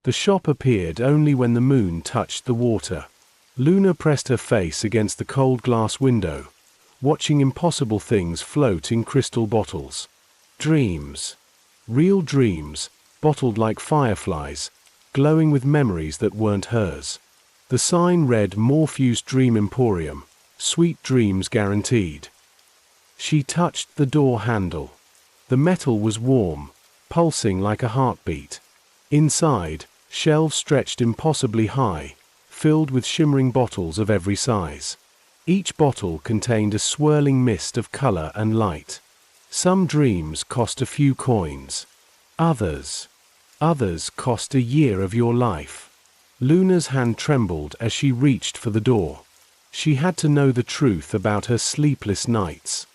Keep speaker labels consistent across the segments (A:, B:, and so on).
A: The shop appeared only when the moon touched the water. Luna pressed her face against the cold glass window, watching impossible things float in crystal bottles. Dreams. Real dreams, bottled like fireflies, glowing with memories that weren't hers. The sign read Morphew's Dream Emporium, sweet dreams guaranteed. She touched the door handle. The metal was warm, pulsing like a heartbeat. Inside, shelves stretched impossibly high, filled with shimmering bottles of every size. Each bottle contained a swirling mist of color and light. Some dreams cost a few coins. Others cost a year of your life. Luna's hand trembled as she reached for the door. She had to know the truth about her sleepless nights.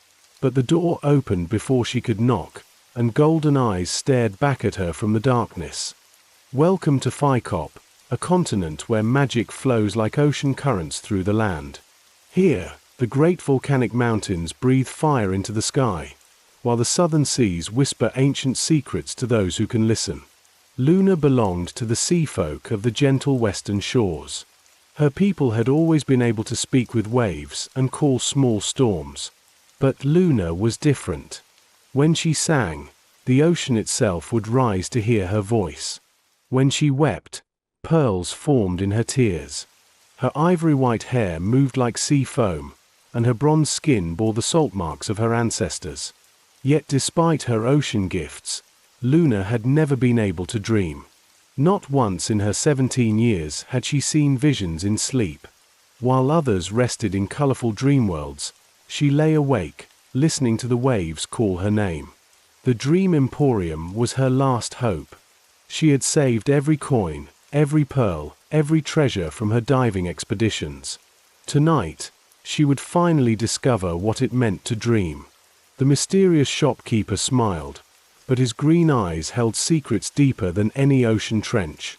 A: But the door opened before she could knock, and golden eyes stared back at her from the darkness. Welcome to Phycop, a continent where magic flows like ocean currents through the land. Here, the great volcanic mountains breathe fire into the sky, while the southern seas whisper ancient secrets to those who can listen. Luna belonged to the sea folk of the gentle western shores. Her people had always been able to speak with waves and call small storms. But Luna was different. When she sang, the ocean itself would rise to hear her voice. When she wept, pearls formed in her tears. Her ivory-white hair moved like sea foam, and her bronze skin bore the salt marks of her ancestors. Yet despite her ocean gifts, Luna had never been able to dream. Not once in her 17 years had she seen visions in sleep. While others rested in colorful dream worlds, she lay awake, listening to the waves call her name. The Dream Emporium was her last hope. She had saved every coin, every pearl, every treasure from her diving expeditions. Tonight, she would finally discover what it meant to dream. The mysterious shopkeeper smiled, but his green eyes held secrets deeper than any ocean trench.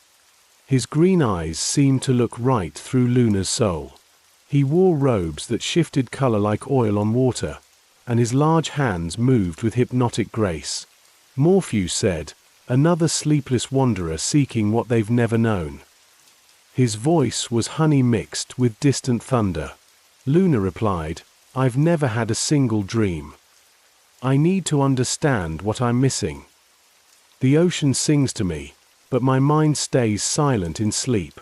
A: His green eyes seemed to look right through Luna's soul. He wore robes that shifted color like oil on water, and his large hands moved with hypnotic grace. Morpheus said, "Another sleepless wanderer seeking what they've never known." His voice was honey mixed with distant thunder. Luna replied, "I've never had a single dream. I need to understand what I'm missing. The ocean sings to me, but my mind stays silent in sleep."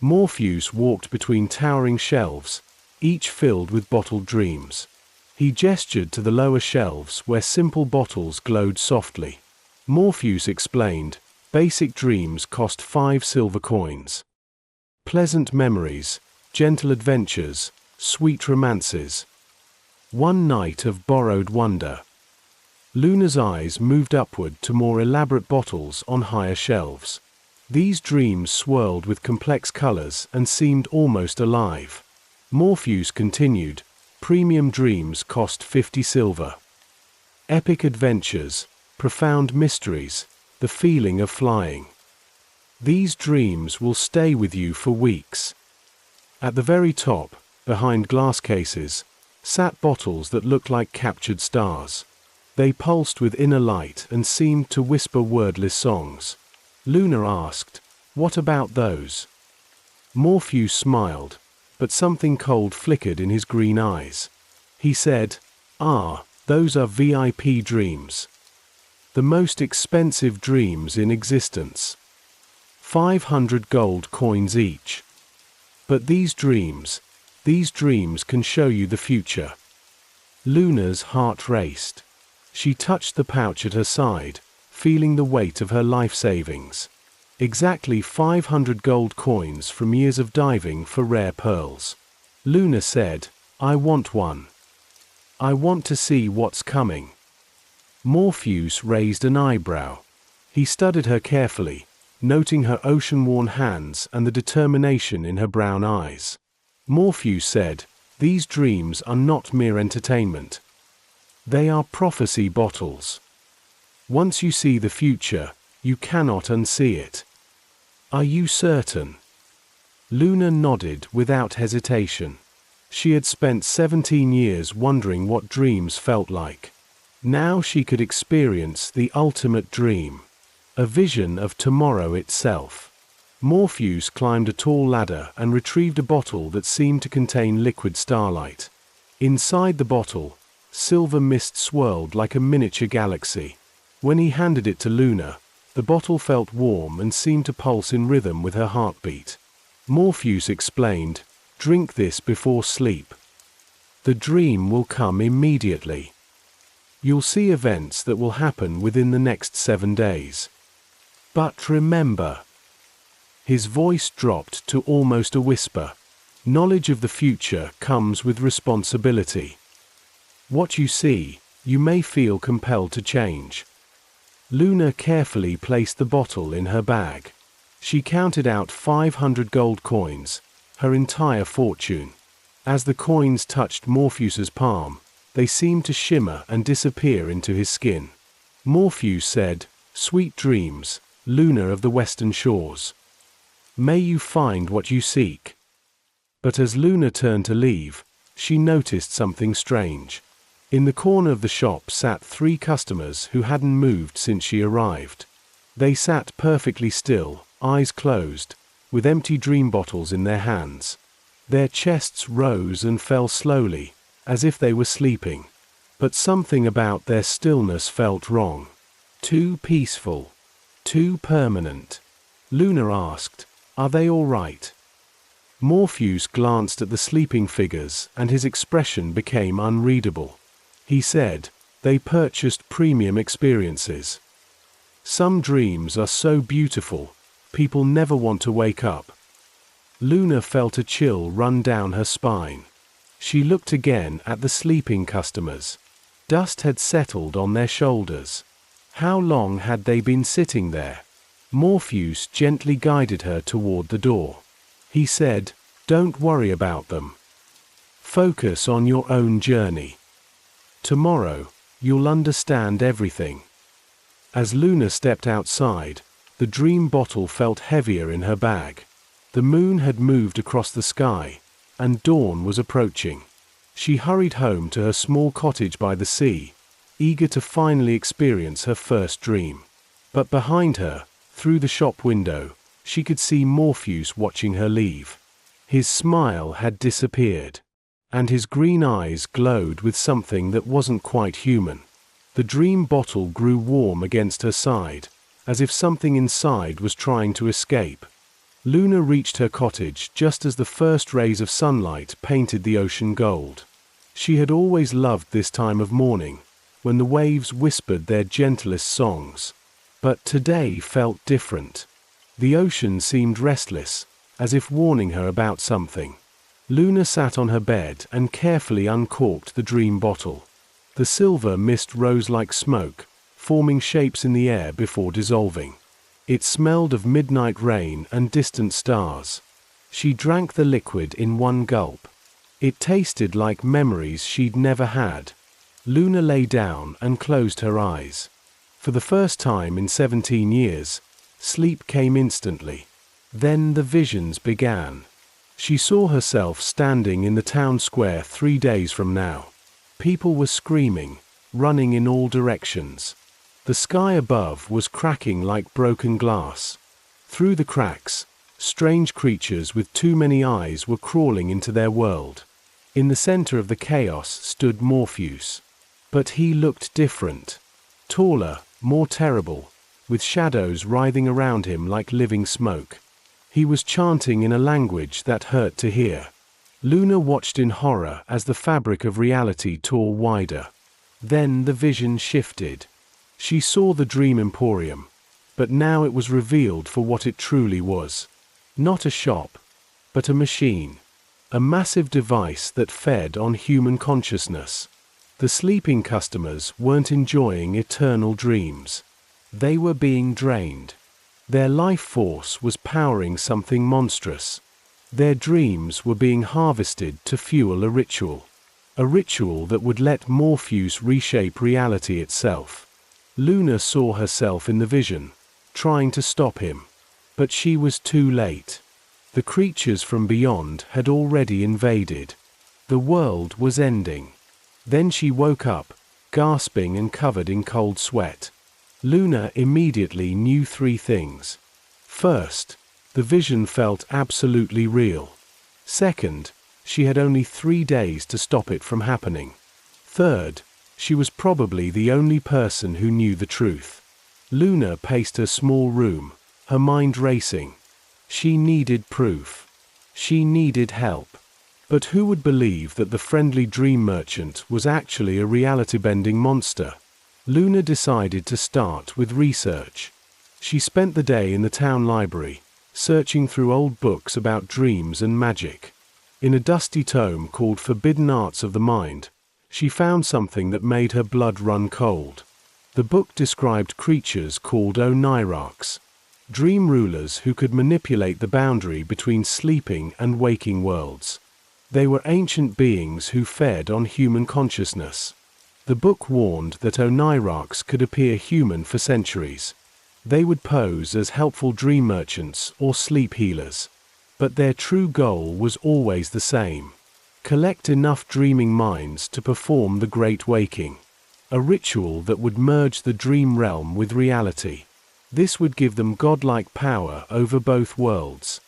A: Morpheus walked between towering shelves, each filled with bottled dreams. He gestured to the lower shelves where simple bottles glowed softly. Morpheus explained, "Basic dreams cost 5 silver coins. Pleasant memories, gentle adventures, sweet romances. One night of borrowed wonder." Luna's eyes moved upward to more elaborate bottles on higher shelves. These dreams swirled with complex colors and seemed almost alive. Morpheus continued, "Premium dreams cost 50 silver. Epic adventures, profound mysteries, the feeling of flying. These dreams will stay with you for weeks." At the very top, behind glass cases, sat bottles that looked like captured stars. They pulsed with inner light and seemed to whisper wordless songs. Luna asked, "What about those?" Morpheus smiled, but something cold flickered in his green eyes. He said, "Those are VIP dreams. The most expensive dreams in existence. 500 gold coins each. But these dreams can show you the future." Luna's heart raced. She touched the pouch at her side, feeling the weight of her life savings. Exactly 500 gold coins from years of diving for rare pearls. Luna said, "I want one. I want to see what's coming." Morpheus raised an eyebrow. He studied her carefully, noting her ocean-worn hands and the determination in her brown eyes. Morpheus said, "These dreams are not mere entertainment. They are prophecy bottles. Once you see the future, you cannot unsee it. Are you certain?" Luna nodded without hesitation. She had spent 17 years wondering what dreams felt like. Now she could experience the ultimate dream. A vision of tomorrow itself. Morpheus climbed a tall ladder and retrieved a bottle that seemed to contain liquid starlight. Inside the bottle, silver mist swirled like a miniature galaxy. When he handed it to Luna, the bottle felt warm and seemed to pulse in rhythm with her heartbeat. Morpheus explained, "Drink this before sleep. The dream will come immediately. You'll see events that will happen within the next 7 days. But remember," his voice dropped to almost a whisper, "knowledge of the future comes with responsibility. What you see, you may feel compelled to change." Luna carefully placed the bottle in her bag. She counted out 500 gold coins, her entire fortune. As the coins touched Morpheus's palm, they seemed to shimmer and disappear into his skin. Morpheus said, "Sweet dreams, Luna of the western shores. May you find what you seek." But as Luna turned to leave, she noticed something strange. In the corner of the shop sat 3 customers who hadn't moved since she arrived. They sat perfectly still, eyes closed, with empty dream bottles in their hands. Their chests rose and fell slowly, as if they were sleeping. But something about their stillness felt wrong. Too peaceful. Too permanent. Luna asked, "Are they all right?" Morpheus glanced at the sleeping figures and his expression became unreadable. He said, "They purchased premium experiences. Some dreams are so beautiful, people never want to wake up." Luna felt a chill run down her spine. She looked again at the sleeping customers. Dust had settled on their shoulders. How long had they been sitting there? Morpheus gently guided her toward the door. He said, "Don't worry about them. Focus on your own journey. Tomorrow, you'll understand everything." As Luna stepped outside, the dream bottle felt heavier in her bag. The moon had moved across the sky, and dawn was approaching. She hurried home to her small cottage by the sea, eager to finally experience her first dream. But behind her, through the shop window, she could see Morpheus watching her leave. His smile had disappeared, and his green eyes glowed with something that wasn't quite human. The dream bottle grew warm against her side, as if something inside was trying to escape. Luna reached her cottage just as the first rays of sunlight painted the ocean gold. She had always loved this time of morning, when the waves whispered their gentlest songs. But today felt different. The ocean seemed restless, as if warning her about something. Luna sat on her bed and carefully uncorked the dream bottle. The silver mist rose like smoke, forming shapes in the air before dissolving. It smelled of midnight rain and distant stars. She drank the liquid in one gulp. It tasted like memories she'd never had. Luna lay down and closed her eyes. For the first time in 17 years, sleep came instantly. Then the visions began. She saw herself standing in the town square 3 days from now. People were screaming, running in all directions. The sky above was cracking like broken glass. Through the cracks, strange creatures with too many eyes were crawling into their world. In the center of the chaos stood Morpheus. But he looked different. Taller, more terrible, with shadows writhing around him like living smoke. He was chanting in a language that hurt to hear. Luna watched in horror as the fabric of reality tore wider. Then the vision shifted. She saw the dream emporium, but now it was revealed for what it truly was. Not a shop, but a machine. A massive device that fed on human consciousness. The sleeping customers weren't enjoying eternal dreams. They were being drained. Their life force was powering something monstrous. Their dreams were being harvested to fuel a ritual that would let Morpheus reshape reality itself. Luna saw herself in the vision, trying to stop him. But she was too late. The creatures from beyond had already invaded. The world was ending. Then she woke up, gasping and covered in cold sweat. Luna immediately knew three things. First, the vision felt absolutely real. Second, she had only 3 days to stop it from happening. Third, she was probably the only person who knew the truth. Luna paced her small room, her mind racing. She needed proof. She needed help. But who would believe that the friendly dream merchant was actually a reality-bending monster? Luna decided to start with research. She spent the day in the town library, searching through old books about dreams and magic. In a dusty tome called Forbidden Arts of the Mind, she found something that made her blood run cold. The book described creatures called Onirarchs, dream rulers who could manipulate the boundary between sleeping and waking worlds. They were ancient beings who fed on human consciousness. The book warned that Onirarchs could appear human for centuries. They would pose as helpful dream merchants or sleep healers. But their true goal was always the same: collect enough dreaming minds to perform the Great Waking, a ritual that would merge the dream realm with reality. This would give them godlike power over both worlds.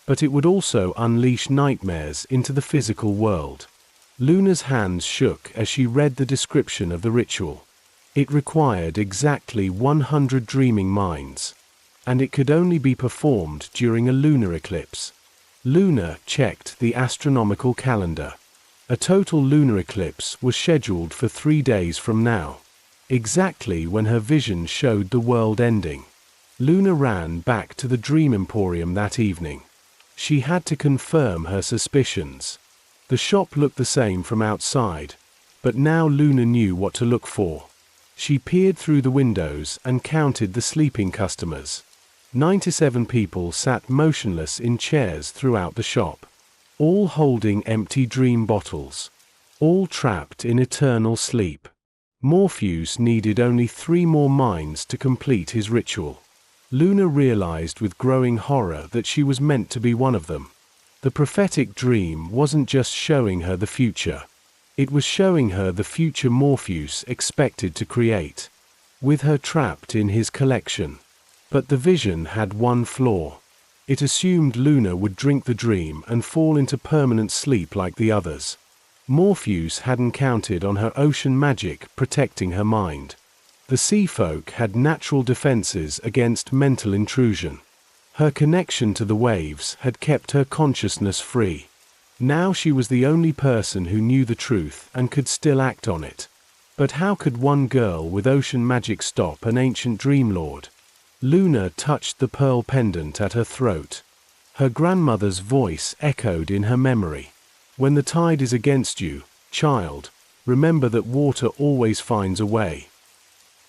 A: But it would also unleash nightmares into the physical world. Luna's hands shook as she read the description of the ritual. It required exactly 100 dreaming minds, and it could only be performed during a lunar eclipse. Luna checked the astronomical calendar. A total lunar eclipse was scheduled for 3 days from now, exactly when her vision showed the world ending. Luna ran back to the Dream Emporium that evening. She had to confirm her suspicions. The shop looked the same from outside, but now Luna knew what to look for. She peered through the windows and counted the sleeping customers. 97 people sat motionless in chairs throughout the shop, all holding empty dream bottles, all trapped in eternal sleep. Morpheus needed only 3 more minds to complete his ritual. Luna realized with growing horror that she was meant to be one of them. The prophetic dream wasn't just showing her the future. It was showing her the future Morpheus expected to create, with her trapped in his collection. But the vision had one flaw. It assumed Luna would drink the dream and fall into permanent sleep like the others. Morpheus hadn't counted on her ocean magic protecting her mind. The sea folk had natural defenses against mental intrusion. Her connection to the waves had kept her consciousness free. Now she was the only person who knew the truth and could still act on it. But how could one girl with ocean magic stop an ancient dream lord? Luna touched the pearl pendant at her throat. Her grandmother's voice echoed in her memory. When the tide is against you, child, remember that water always finds a way.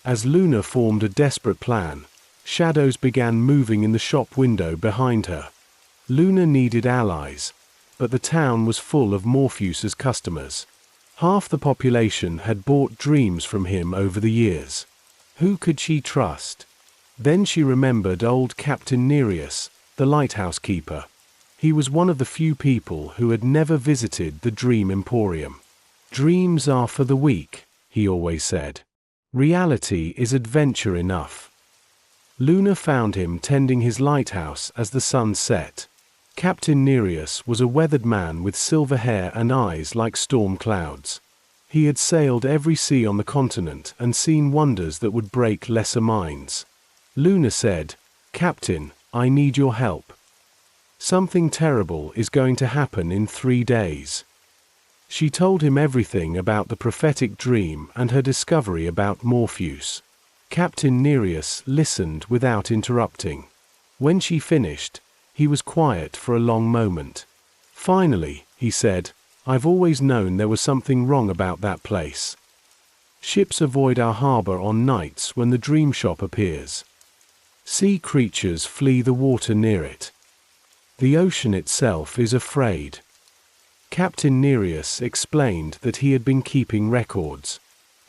A: As Luna formed a desperate plan, shadows began moving in the shop window behind her. Luna needed allies, but the town was full of Morpheus's customers. Half the population had bought dreams from him over the years. Who could she trust? Then she remembered old Captain Nereus, the lighthouse keeper. He was one of the few people who had never visited the Dream Emporium. Dreams are for the weak, he always said. Reality is adventure enough. Luna found him tending his lighthouse as the sun set. Captain Nereus was a weathered man with silver hair and eyes like storm clouds. He had sailed every sea on the continent and seen wonders that would break lesser minds. Luna said, "Captain, I need your help. Something terrible is going to happen in 3 days." She told him everything about the prophetic dream and her discovery about Morpheus. Captain Nereus listened without interrupting. When she finished, he was quiet for a long moment. "Finally," he said, "I've always known there was something wrong about that place. Ships avoid our harbor on nights when the dream shop appears. Sea creatures flee the water near it. The ocean itself is afraid." Captain Nereus explained that he had been keeping records.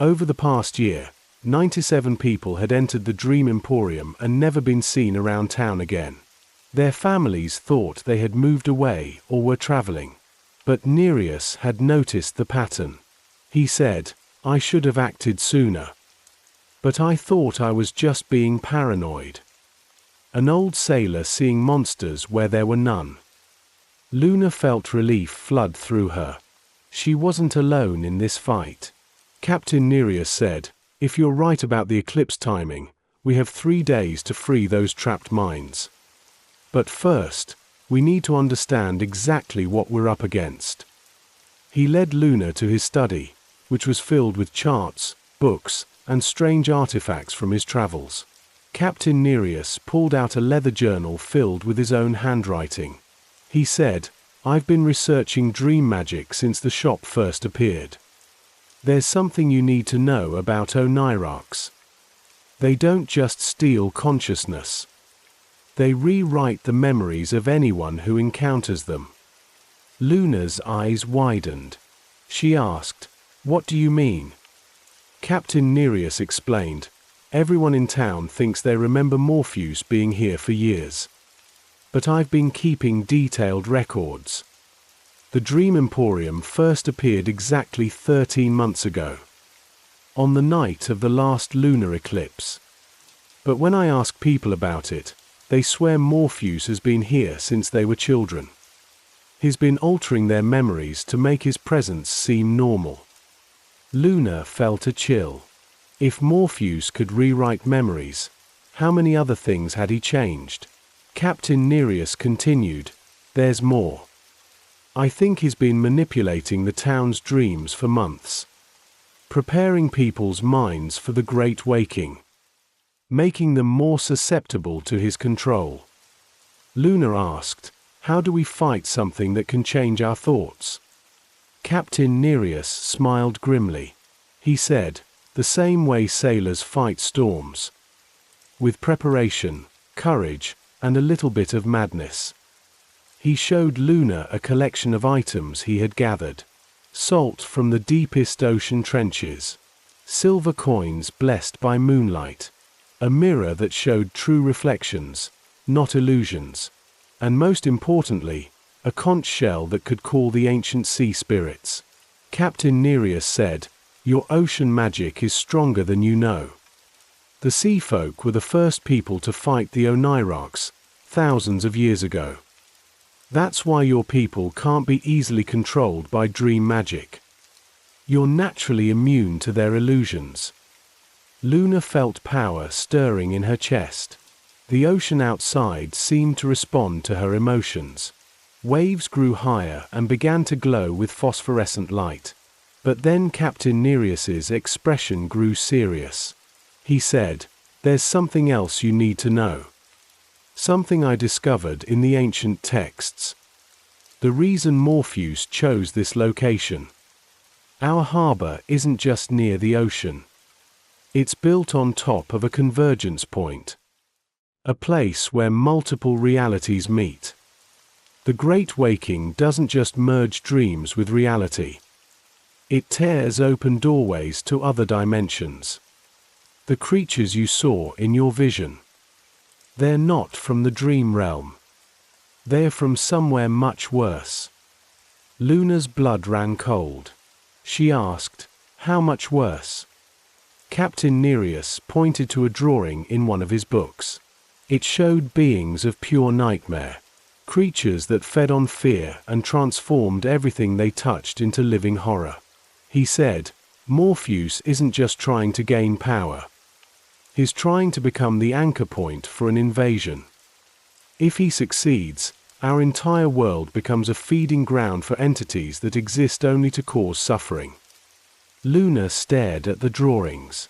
A: Over the past year, 97 people had entered the Dream Emporium and never been seen around town again. Their families thought they had moved away or were traveling. But Nereus had noticed the pattern. He said, "I should have acted sooner." But I thought I was just being paranoid. An old sailor seeing monsters where there were none. Luna felt relief flood through her. She wasn't alone in this fight. Captain Nereus said, "If you're right about the eclipse timing, we have 3 days to free those trapped minds. But first, we need to understand exactly what we're up against." He led Luna to his study, which was filled with charts, books, and strange artifacts from his travels. Captain Nereus pulled out a leather journal filled with his own handwriting. He said, "I've been researching dream magic since the shop first appeared. There's something you need to know about Onirarchs. They don't just steal consciousness. They rewrite the memories of anyone who encounters them." Luna's eyes widened. She asked, "What do you mean?" Captain Nereus explained, "Everyone in town thinks they remember Morpheus being here for years. But I've been keeping detailed records. The Dream Emporium first appeared exactly 13 months ago, on the night of the last lunar eclipse. But when I ask people about it, they swear Morpheus has been here since they were children. He's been altering their memories to make his presence seem normal." Luna felt a chill. If Morpheus could rewrite memories, how many other things had he changed? Captain Nereus continued, "There's more. I think he's been manipulating the town's dreams for months, preparing people's minds for the Great Waking, making them more susceptible to his control." Luna asked, "How do we fight something that can change our thoughts?" Captain Nereus smiled grimly. He said, "The same way sailors fight storms. With preparation, courage, and a little bit of madness." He showed Luna a collection of items he had gathered. Salt from the deepest ocean trenches, silver coins blessed by moonlight, a mirror that showed true reflections, not illusions, and most importantly, a conch shell that could call the ancient sea spirits. Captain Nereus said, "Your ocean magic is stronger than you know. The sea folk were the first people to fight the Onirarchs, thousands of years ago. That's why your people can't be easily controlled by dream magic. You're naturally immune to their illusions." Luna felt power stirring in her chest. The ocean outside seemed to respond to her emotions. Waves grew higher and began to glow with phosphorescent light. But then Captain Nereus's expression grew serious. He said, "There's something else you need to know. Something I discovered in the ancient texts. The reason Morpheus chose this location. Our harbor isn't just near the ocean. It's built on top of a convergence point. A place where multiple realities meet. The Great Waking doesn't just merge dreams with reality. It tears open doorways to other dimensions. The creatures you saw in your vision, they're not from the dream realm. They're from somewhere much worse." Luna's blood ran cold. She asked, "How much worse?" Captain Nereus pointed to a drawing in one of his books. It showed beings of pure nightmare, creatures that fed on fear and transformed everything they touched into living horror. He said, "Morpheus isn't just trying to gain power. He's trying to become the anchor point for an invasion. If he succeeds, our entire world becomes a feeding ground for entities that exist only to cause suffering." Luna stared at the drawings.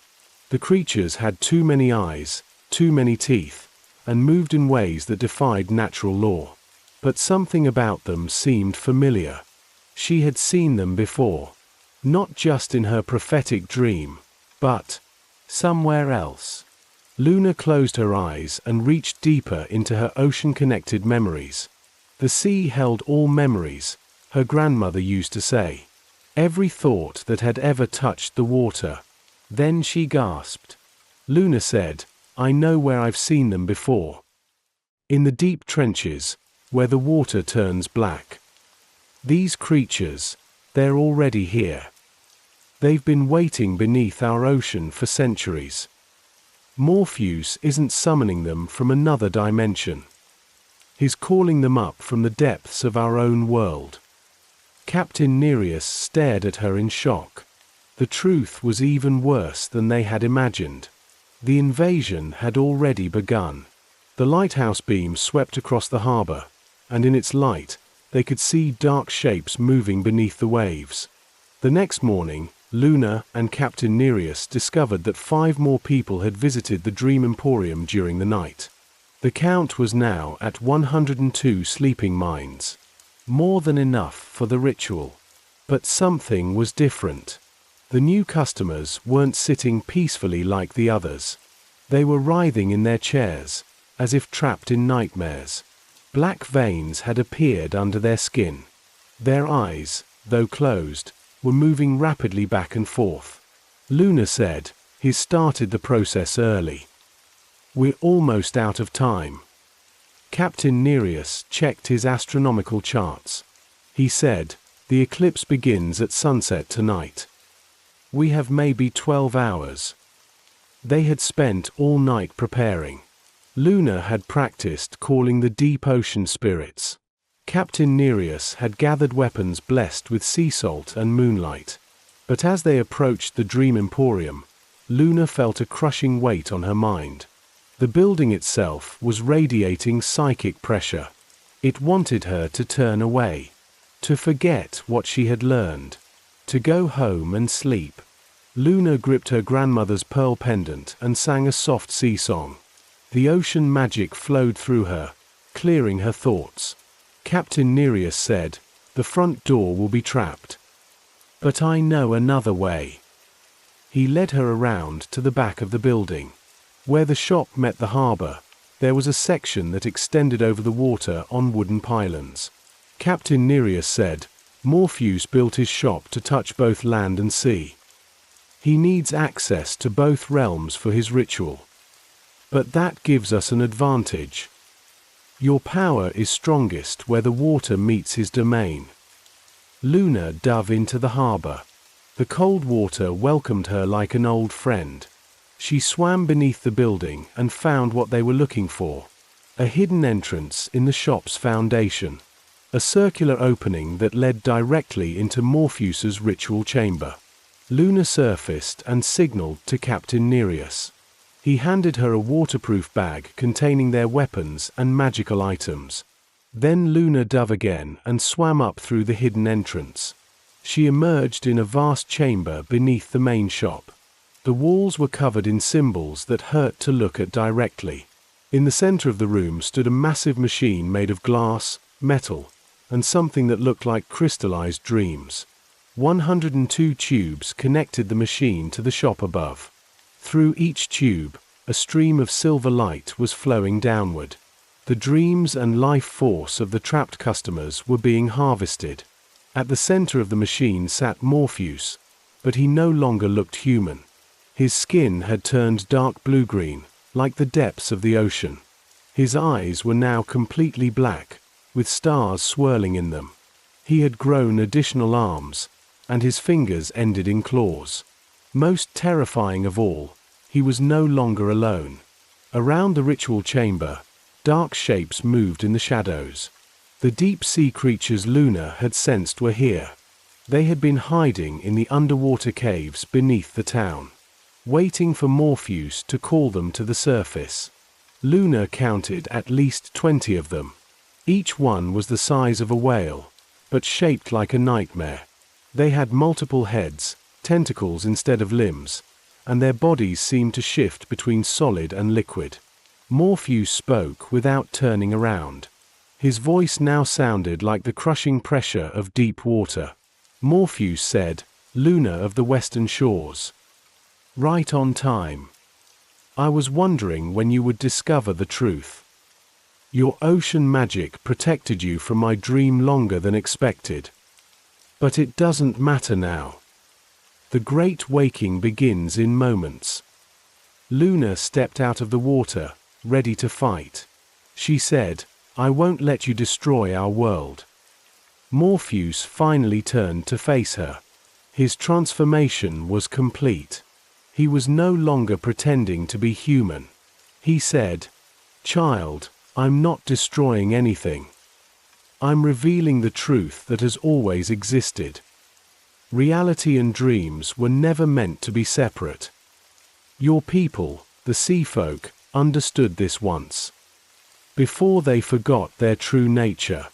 A: The creatures had too many eyes, too many teeth, and moved in ways that defied natural law. But something about them seemed familiar. She had seen them before. Not just in her prophetic dream, but somewhere else. Luna closed her eyes and reached deeper into her ocean-connected memories. The sea held all memories, her grandmother used to say. Every thought that had ever touched the water. Then she gasped. Luna said, "I know where I've seen them before. In the deep trenches, where the water turns black. These creatures, they're already here. They've been waiting beneath our ocean for centuries. Morpheus isn't summoning them from another dimension. He's calling them up from the depths of our own world. Captain Nereus stared at her in shock. The truth was even worse than they had imagined. The invasion had already begun. The lighthouse beam swept across the harbor, and in its light, they could see dark shapes moving beneath the waves. The next morning, Luna and Captain Nereus discovered that 5 more people had visited the Dream Emporium during the night. The count was now at 102 sleeping minds. More than enough for the ritual. But something was different. The new customers weren't sitting peacefully like the others. They were writhing in their chairs, as if trapped in nightmares. Black veins had appeared under their skin. Their eyes, though closed, were moving rapidly back and forth. Luna said, "He's started the process early. We're almost out of time." Captain Nereus checked his astronomical charts. He said, "The eclipse begins at sunset tonight. We have maybe 12 hours. They had spent all night preparing. Luna had practiced calling the deep ocean spirits. Captain Nereus had gathered weapons blessed with sea salt and moonlight. But as they approached the Dream Emporium, Luna felt a crushing weight on her mind. The building itself was radiating psychic pressure. It wanted her to turn away, to forget what she had learned, to go home and sleep. Luna gripped her grandmother's pearl pendant and sang a soft sea song. The ocean magic flowed through her, clearing her thoughts. Captain Nereus said, "The front door will be trapped. But I know another way." He led her around to the back of the building. Where the shop met the harbor, there was a section that extended over the water on wooden pylons. Captain Nereus said, "Morpheus built his shop to touch both land and sea. He needs access to both realms for his ritual. But that gives us an advantage. Your power is strongest where the water meets his domain." Luna dove into the harbor. The cold water welcomed her like an old friend. She swam beneath the building and found what they were looking for. A hidden entrance in the shop's foundation. A circular opening that led directly into Morpheus's ritual chamber. Luna surfaced and signaled to Captain Nereus. He handed her a waterproof bag containing their weapons and magical items. Then Luna dove again and swam up through the hidden entrance. She emerged in a vast chamber beneath the main shop. The walls were covered in symbols that hurt to look at directly. In the center of the room stood a massive machine made of glass, metal, and something that looked like crystallized dreams. 102 tubes connected the machine to the shop above. Through each tube, a stream of silver light was flowing downward. The dreams and life force of the trapped customers were being harvested. At the center of the machine sat Morpheus, but he no longer looked human. His skin had turned dark blue-green, like the depths of the ocean. His eyes were now completely black, with stars swirling in them. He had grown additional arms, and his fingers ended in claws. Most terrifying of all, he was no longer alone. Around the ritual chamber, dark shapes moved in the shadows. The deep-sea creatures Luna had sensed were here. They had been hiding in the underwater caves beneath the town, waiting for Morpheus to call them to the surface. Luna counted at least 20 of them. Each one was the size of a whale, but shaped like a nightmare. They had multiple heads, tentacles instead of limbs, and their bodies seemed to shift between solid and liquid. Morpheus spoke without turning around. His voice now sounded like the crushing pressure of deep water. Morpheus said, "Luna of the western shores. Right on time. I was wondering when you would discover the truth. Your ocean magic protected you from my dream longer than expected. But it doesn't matter now. The great waking begins in moments." Luna stepped out of the water, ready to fight. She said, "I won't let you destroy our world." Morpheus finally turned to face her. His transformation was complete. He was no longer pretending to be human. He said, "Child, I'm not destroying anything. I'm revealing the truth that has always existed. Reality and dreams were never meant to be separate. Your people, the sea folk, understood this once, before they forgot their true nature."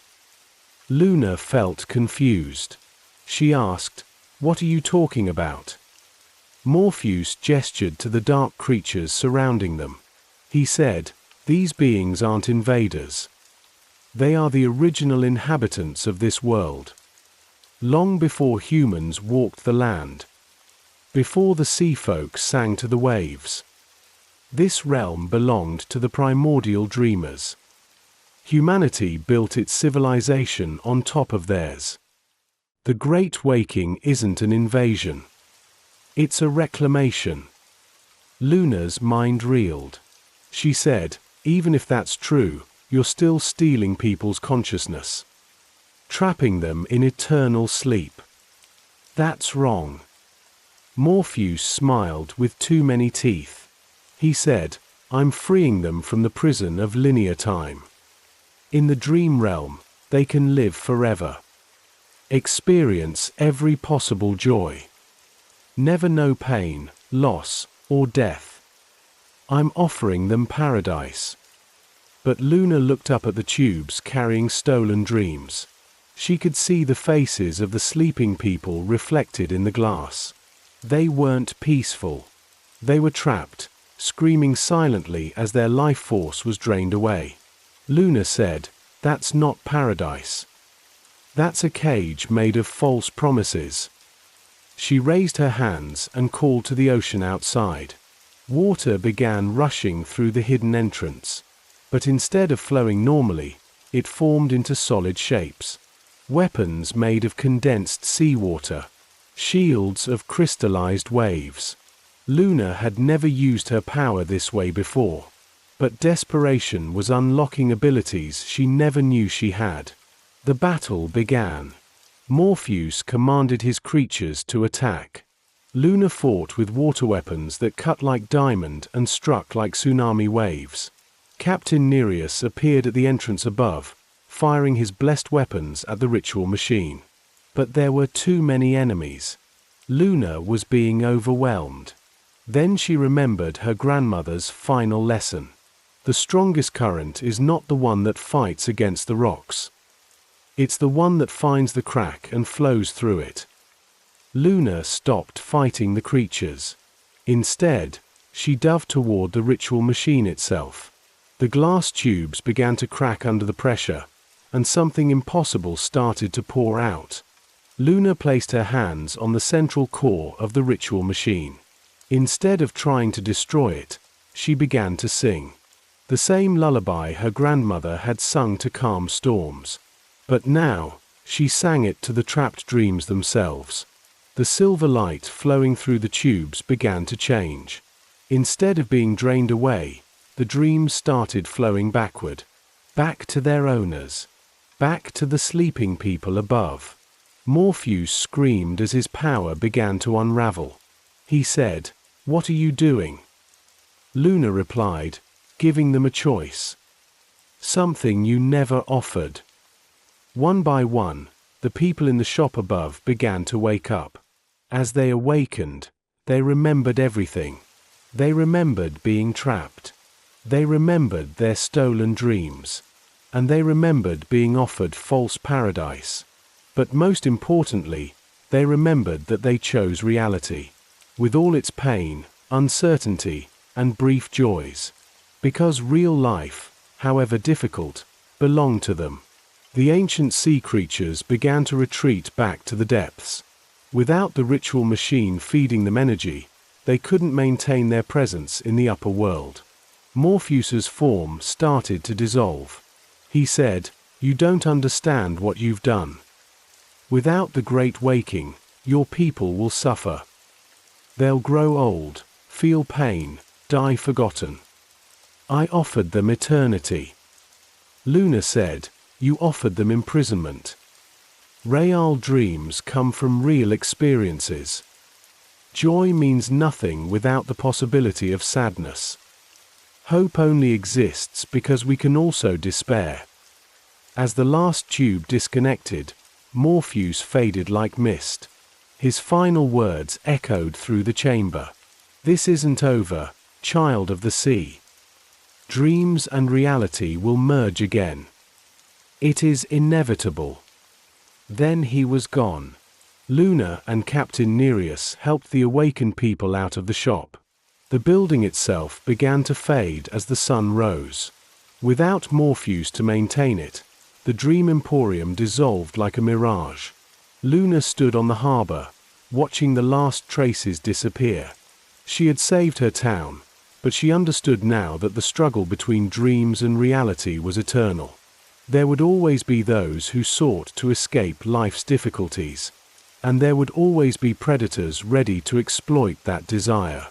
A: Luna felt confused. She asked, "What are you talking about?" Morpheus gestured to the dark creatures surrounding them. He said, "These beings aren't invaders. They are the original inhabitants of this world. Long before humans walked the land, before the sea folk sang to the waves, this realm belonged to the primordial dreamers. Humanity built its civilization on top of theirs. The Great Waking isn't an invasion. It's a reclamation." Luna's mind reeled. She said, "Even if that's true, you're still stealing people's consciousness, trapping them in eternal sleep. That's wrong." Morpheus smiled with too many teeth. He said, "I'm freeing them from the prison of linear time. In the dream realm, they can live forever. Experience every possible joy. Never know pain, loss, or death. I'm offering them paradise." But Luna looked up at the tubes carrying stolen dreams. She could see the faces of the sleeping people reflected in the glass. They weren't peaceful. They were trapped, screaming silently as their life force was drained away. Luna said, "That's not paradise. That's a cage made of false promises." She raised her hands and called to the ocean outside. Water began rushing through the hidden entrance. But instead of flowing normally, it formed into solid shapes. Weapons made of condensed seawater. Shields of crystallized waves. Luna had never used her power this way before. But desperation was unlocking abilities she never knew she had. The battle began. Morpheus commanded his creatures to attack. Luna fought with water weapons that cut like diamond and struck like tsunami waves. Captain Nereus appeared at the entrance above, firing his blessed weapons at the ritual machine. But there were too many enemies. Luna was being overwhelmed. Then she remembered her grandmother's final lesson. The strongest current is not the one that fights against the rocks. It's the one that finds the crack and flows through it. Luna stopped fighting the creatures. Instead, she dove toward the ritual machine itself. The glass tubes began to crack under the pressure, and something impossible started to pour out. Luna placed her hands on the central core of the ritual machine. Instead of trying to destroy it, she began to sing. The same lullaby her grandmother had sung to calm storms. But now, she sang it to the trapped dreams themselves. The silver light flowing through the tubes began to change. Instead of being drained away, the dreams started flowing backward. Back to their owners. Back to the sleeping people above. Morpheus screamed as his power began to unravel. He said, "What are you doing?" Luna replied, "Giving them a choice. Something you never offered." One by one, the people in the shop above began to wake up. As they awakened, they remembered everything. They remembered being trapped. They remembered their stolen dreams. And they remembered being offered false paradise. But most importantly, they remembered that they chose reality, with all its pain, uncertainty, and brief joys. Because real life, however difficult, belonged to them. The ancient sea creatures began to retreat back to the depths. Without the ritual machine feeding them energy, they couldn't maintain their presence in the upper world. Morpheus's form started to dissolve. He said, "You don't understand what you've done. Without the Great Waking, your people will suffer. They'll grow old, feel pain, die forgotten. I offered them eternity." Luna said, "You offered them imprisonment. Real dreams come from real experiences. Joy means nothing without the possibility of sadness. Hope only exists because we can also despair. As the last tube disconnected, Morpheus faded like mist. His final words echoed through the chamber. This isn't over, child of the sea. Dreams and reality will merge again. It is inevitable. Then he was gone. Luna and Captain Nereus helped the awakened people out of the shop. The building itself began to fade as the sun rose. Without Morpheus to maintain it, the dream emporium dissolved like a mirage. Luna stood on the harbor, watching the last traces disappear. She had saved her town, but she understood now that the struggle between dreams and reality was eternal. There would always be those who sought to escape life's difficulties, and there would always be predators ready to exploit that desire.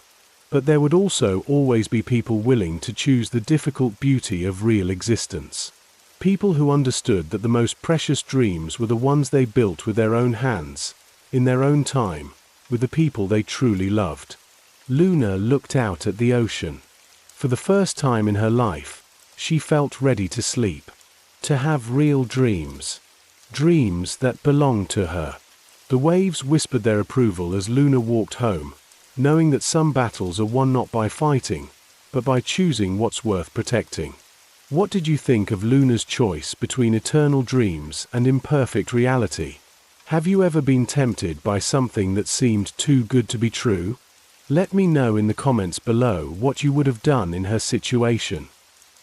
A: But there would also always be people willing to choose the difficult beauty of real existence. People who understood that the most precious dreams were the ones they built with their own hands, in their own time, with the people they truly loved. Luna looked out at the ocean. For the first time in her life, she felt ready to sleep, to have real dreams. Dreams that belonged to her. The waves whispered their approval as Luna walked home, knowing that some battles are won not by fighting, but by choosing what's worth protecting. What did you think of Luna's choice between eternal dreams and imperfect reality? Have you ever been tempted by something that seemed too good to be true? Let me know in the comments below what you would have done in her situation.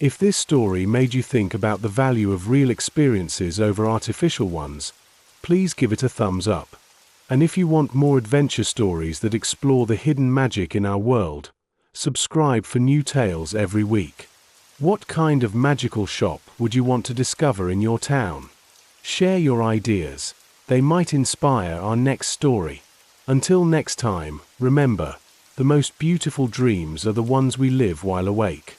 A: If this story made you think about the value of real experiences over artificial ones, please give it a thumbs up. And if you want more adventure stories that explore the hidden magic in our world, subscribe for new tales every week. What kind of magical shop would you want to discover in your town? Share your ideas. They might inspire our next story. Until next time, remember, the most beautiful dreams are the ones we live while awake.